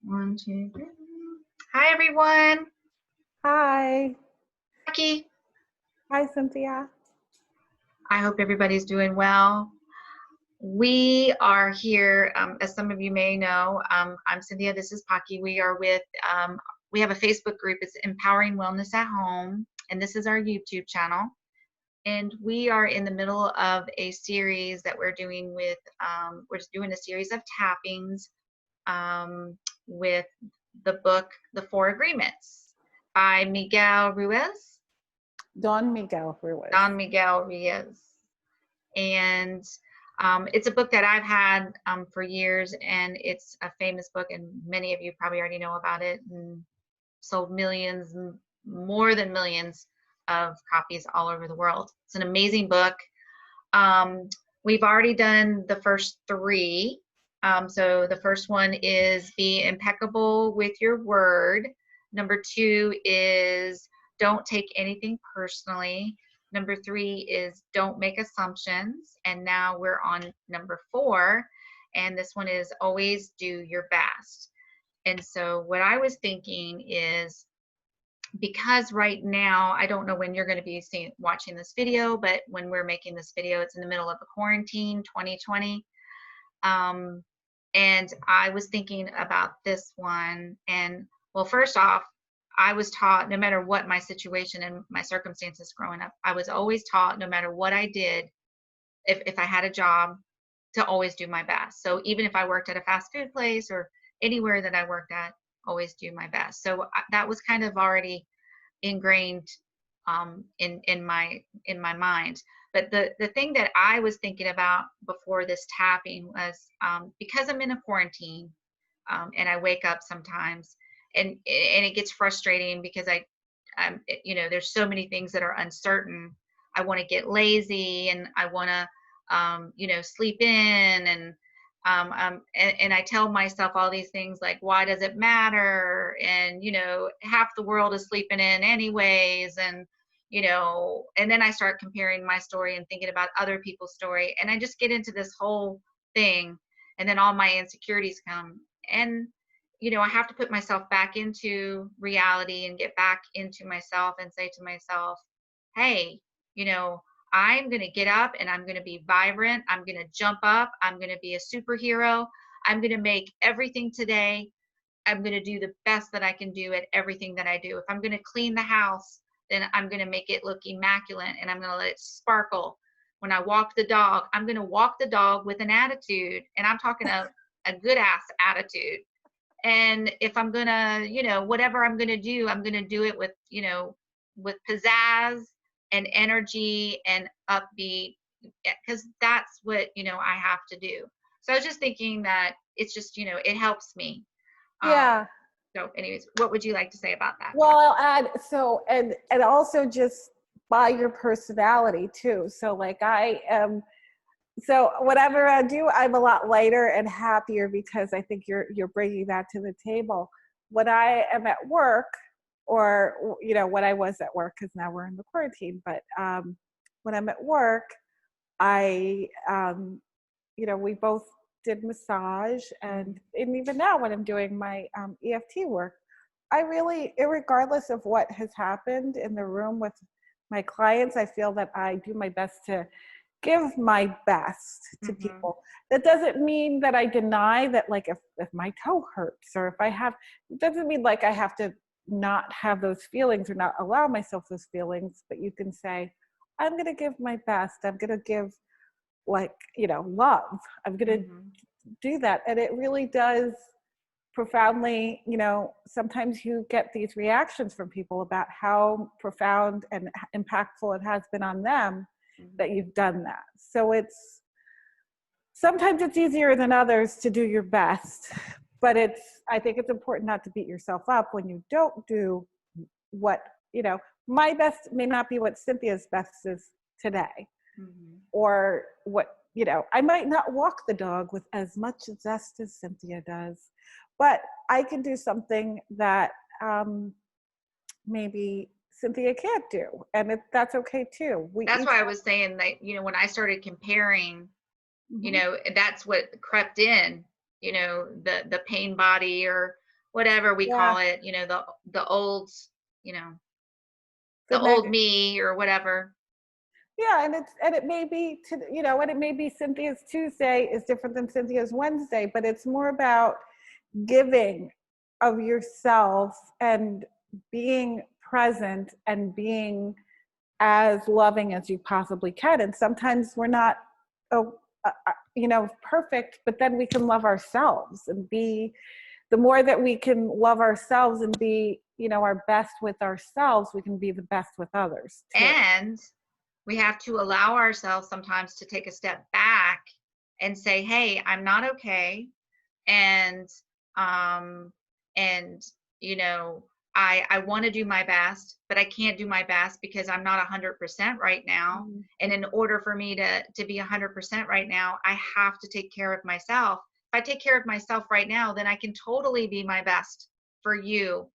One, two, three. Hi, everyone. Hi. Phaki. Hi, Cynthia. I hope everybody's doing well. We are here, as some of you may know, I'm Cynthia. This is Phaki. We are with, we have a Facebook group. It's Empowering Wellness at Home, and this is our YouTube channel. And we are in the middle of a series that we're doing with, we're just doing a series of tappings with the book, The Four Agreements by Miguel Ruiz. Don Miguel Ruiz. Don Miguel Ruiz. And it's a book that I've had for years, and it's a famous book, and many of you probably already know about it, and sold millions, more than millions of copies all over the world. It's an amazing book. We've already done the first three. So the first one is be impeccable with your word. Number 2 is don't take anything personally. Number 3 is don't make assumptions. And now we're on number 4. And this one is always do your best. And so what I was thinking is, because right now, I don't know when you're going to be watching this video, but when we're making this video, it's in the middle of the quarantine 2020. And I was thinking about this one. And well, first off, I was taught, no matter what my situation and my circumstances growing up, I was always taught, no matter what I did, if I had a job, to always do my best. So even if I worked at a fast food place or anywhere that I worked at, always do my best. So that was kind of already ingrained in my mind. But the thing that I was thinking about before this tapping was, because I'm in a quarantine, and I wake up sometimes, and it gets frustrating because I'm there's so many things that are uncertain. I want to get lazy, and I want to sleep in, and I tell myself all these things like, why does it matter? And, half the world is sleeping in anyways. And, and then I start comparing my story and thinking about other people's story. And I just get into this whole thing. And then all my insecurities come. And, I have to put myself back into reality and get back into myself and say to myself, hey, I'm going to get up and I'm going to be vibrant. I'm going to jump up. I'm going to be a superhero. I'm going to make everything today. I'm going to do the best that I can do at everything that I do. If I'm going to clean the house, then I'm going to make it look immaculate, and I'm going to let it sparkle. When I walk the dog, I'm going to walk the dog with an attitude, and I'm talking a good ass attitude. And if I'm going to, whatever I'm going to do, I'm going to do it with, with pizzazz and energy and upbeat, because that's what I have to do. So I was just thinking that it's just it helps me. Yeah. So anyways, what would you like to say about that? Well, I'll add, so, and also just by your personality too. So like I am, so whatever I do, I'm a lot lighter and happier because I think you're bringing that to the table. When I am at work, or when I was at work, because now we're in the quarantine, but when I'm at work, I we both did massage, and even now when I'm doing my EFT work, I really, regardless of what has happened in the room with my clients, I feel that I do my best to give my best to people. That doesn't mean that I deny that, like if my toe hurts, or if I have, it doesn't mean like I have to not have those feelings or not allow myself those feelings, but you can say, I'm going to give my best. I'm going to give love. I'm going to do that. And it really does profoundly, sometimes you get these reactions from people about how profound and impactful it has been on them that you've done that. So sometimes it's easier than others to do your best, but I think it's important not to beat yourself up when you don't do what, my best may not be what Cynthia's best is today. Or what, I might not walk the dog with as much zest as Cynthia does, but I can do something that maybe Cynthia can't do, and that's okay too. That's why I was saying that, when I started comparing, that's what crept in, the pain body, or whatever we Yeah. call it, the old, you know, The the old neg- me or whatever. yeah, and it may be and it may be Cynthia's Tuesday is different than Cynthia's Wednesday, but it's more about giving of yourself and being present and being as loving as you possibly can. And sometimes we're not, perfect, but then we can love ourselves and be, the more that we can love ourselves and be, our best with ourselves, we can be the best with others too. And we have to allow ourselves sometimes to take a step back and say, hey, I'm not okay. And um and I want to do my best, but I can't do my best because I'm not 100% right now. Mhm. And in order for me to be 100% right now, I have to take care of myself. If I take care of myself right now, then I can totally be my best for you.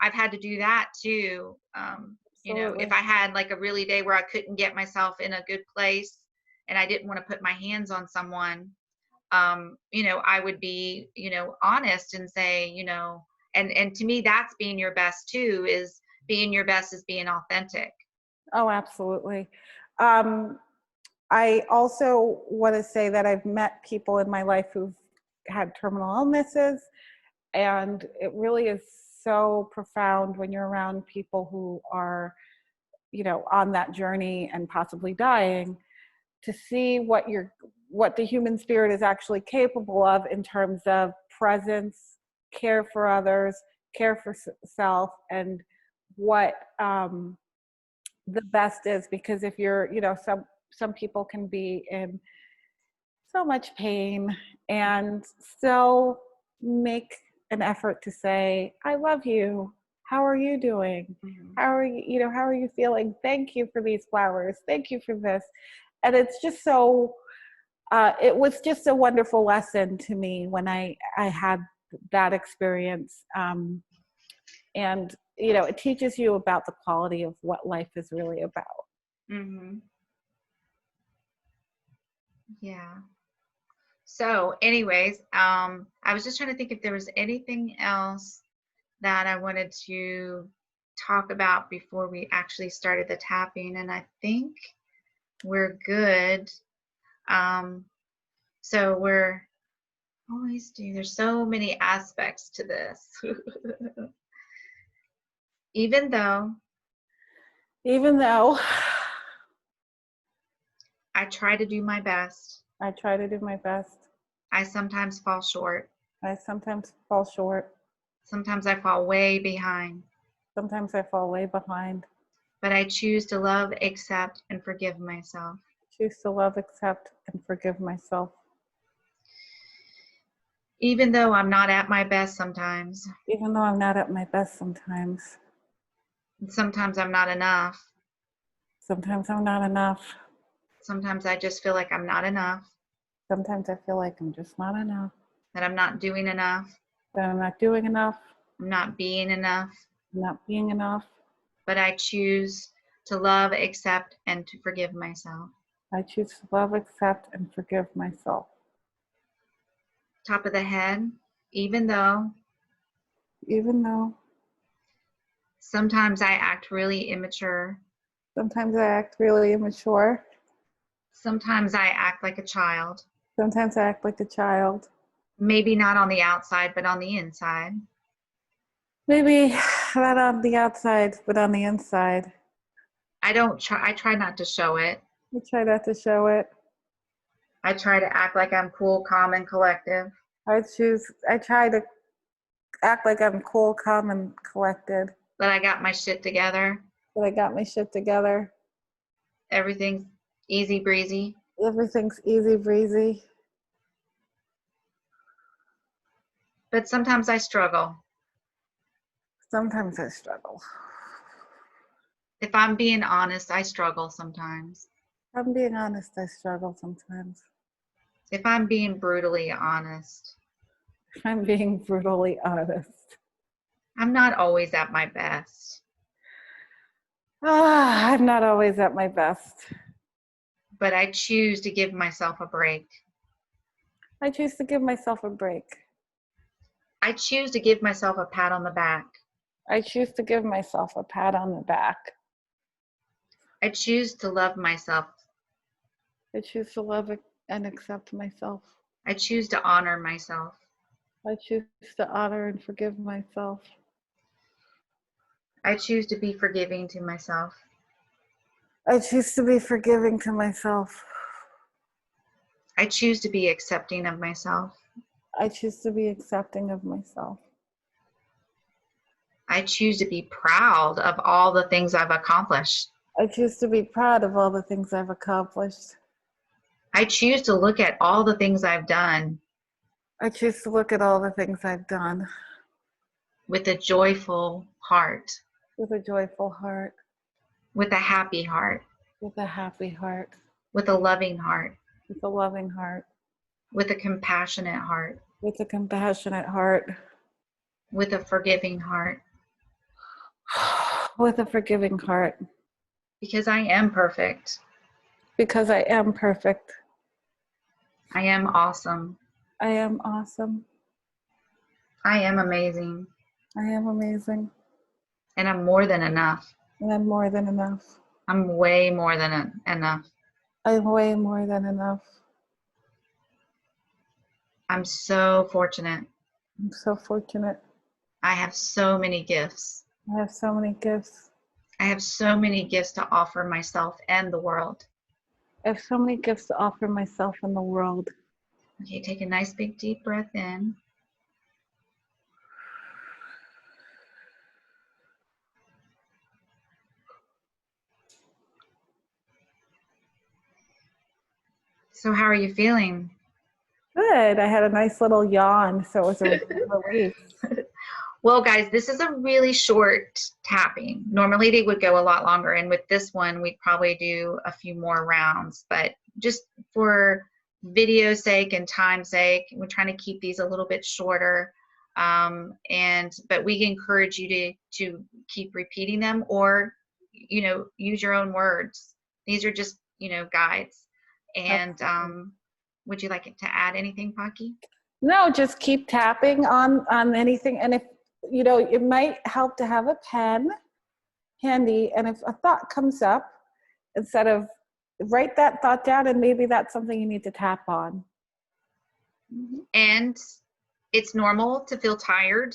I've had to do that too. If Absolutely. I had like a really day where I couldn't get myself in a good place and I didn't want to put my hands on someone, I would be, honest and say, and to me, that's being your best too, is being your best is being authentic. Oh, absolutely. Um, I also want to say that I've met people in my life who've had terminal illnesses, and it really is so profound when you're around people who are, on that journey and possibly dying, to see what the human spirit is actually capable of in terms of presence, care for others, care for self, and what the best is. Because if you're, some people can be in so much pain and still make an effort to say, I love you. How are you doing? Mm-hmm. How are you feeling? Thank you for these flowers. Thank you for this. And it's just so, it was just a wonderful lesson to me when I had that experience. And, it teaches you about the quality of what life is really about. Mm-hmm. Yeah. So anyways, I was just trying to think if there was anything else that I wanted to talk about before we actually started the tapping, and I think we're good. So we're always do. There's so many aspects to this. Even though Even though I try to do my best, I try to do my best, I sometimes fall short. I sometimes fall short. Sometimes I fall way behind. Sometimes I fall way behind. But I choose to love, accept, and forgive myself. Choose to love, accept, and forgive myself. Even though I'm not at my best sometimes. Even though I'm not at my best sometimes. And sometimes I'm not enough. Sometimes I'm not enough. Sometimes I just feel like I'm not enough, Sometimes I feel like I'm just not enough. that I'm not doing enough, That I'm not doing enough. I'm not being enough. I'm not being enough. But I choose to love, accept, and to forgive myself. I choose to love, accept, and forgive myself. Top of the head, even though Even though sometimes I act really immature. sometimes I act really immature. Sometimes I act like a child. Sometimes I act like a child. Maybe not on the outside, but on the inside. Maybe not on the outside, but on the inside. I try not to show it. I try not to show it. I try to act like I'm cool, calm, and collective. I try to act like I'm cool, calm, and collected. That I got my shit together. That I got my shit together. Everything's easy breezy. Everything's easy breezy. But sometimes I struggle. Sometimes I struggle. If I'm being honest, I struggle sometimes. If I'm being honest, I struggle sometimes. If I'm being brutally honest, If I'm being brutally honest. I'm not always at my best. I'm not always at my best. But I choose to give myself a break. I choose to give myself a break. I choose to give myself a pat on the back. I choose to give myself a pat on the back. I choose to love myself. I choose to love and accept myself. I choose to honor myself. I choose to honor and forgive myself. I choose to be forgiving to myself. I choose to be forgiving to myself. I choose to be accepting of myself. I choose to be accepting of myself. I choose to be proud of all the things I've accomplished. I choose to be proud of all the things I've accomplished. I choose to look at all the things I've done I choose to look at all the things I've done with a joyful heart, with a joyful heart, with a happy heart, with a happy heart, with a loving heart, with a loving heart, with a compassionate heart, with a compassionate heart, with a forgiving heart. with a forgiving heart. Because I am perfect. Because I am perfect. I am awesome. I am awesome. I am amazing. I am amazing. And I'm more than enough. And I'm more than enough. I'm way more than enough. I'm way more than enough. I'm so fortunate. I'm so fortunate. I have so many gifts. I have so many gifts. I have so many gifts to offer myself and the world. I have so many gifts to offer myself and the world. Okay, take a nice big deep breath in. So how are you feeling? Good. I had a nice little yawn, so it was a relief. Well, guys, this is a really short tapping. Normally they would go a lot longer, and with this one, we'd probably do a few more rounds. But just for video sake and time sake, we're trying to keep these a little bit shorter. But we encourage you to keep repeating them, or use your own words. These are just guides. And would you like to add anything, Phaki? No, just keep tapping on anything, and if it might help to have a pen handy, and if a thought comes up, instead of write that thought down, and maybe that's something you need to tap on. And it's normal to feel tired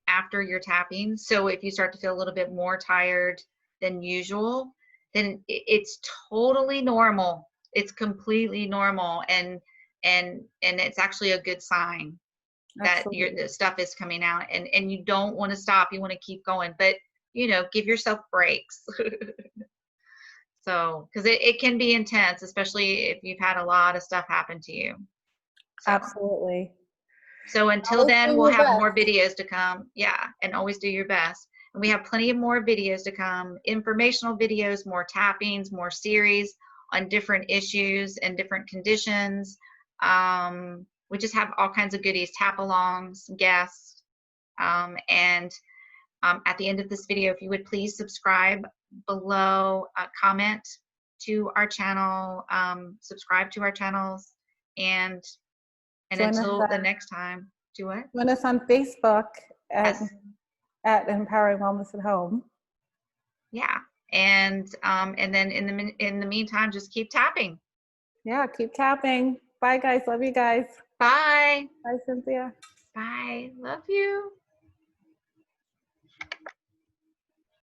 after you're tapping. So if you start to feel a little bit more tired than usual, then it's totally normal. It's completely normal, and it's actually a good sign that the stuff is coming out, and you don't want to stop. You want to keep going, but give yourself breaks. So, because it can be intense, especially if you've had a lot of stuff happen to you. So, absolutely. So until always then, we'll have more videos to come. Yeah, and always do your best. And we have plenty of more videos to come, informational videos, more tappings, more series on different issues and different conditions. We just have all kinds of goodies, tap-alongs, guests. At the end of this video, if you would please subscribe below, comment to our channel, subscribe to our channels, and until the next time, do what? Join us on Facebook Yes. at Empowering Wellness at Home. Yeah, and then in the meantime, just keep tapping. Yeah, keep tapping. Bye, guys. Love you guys. Bye. Bye, Cynthia. Bye. Love you.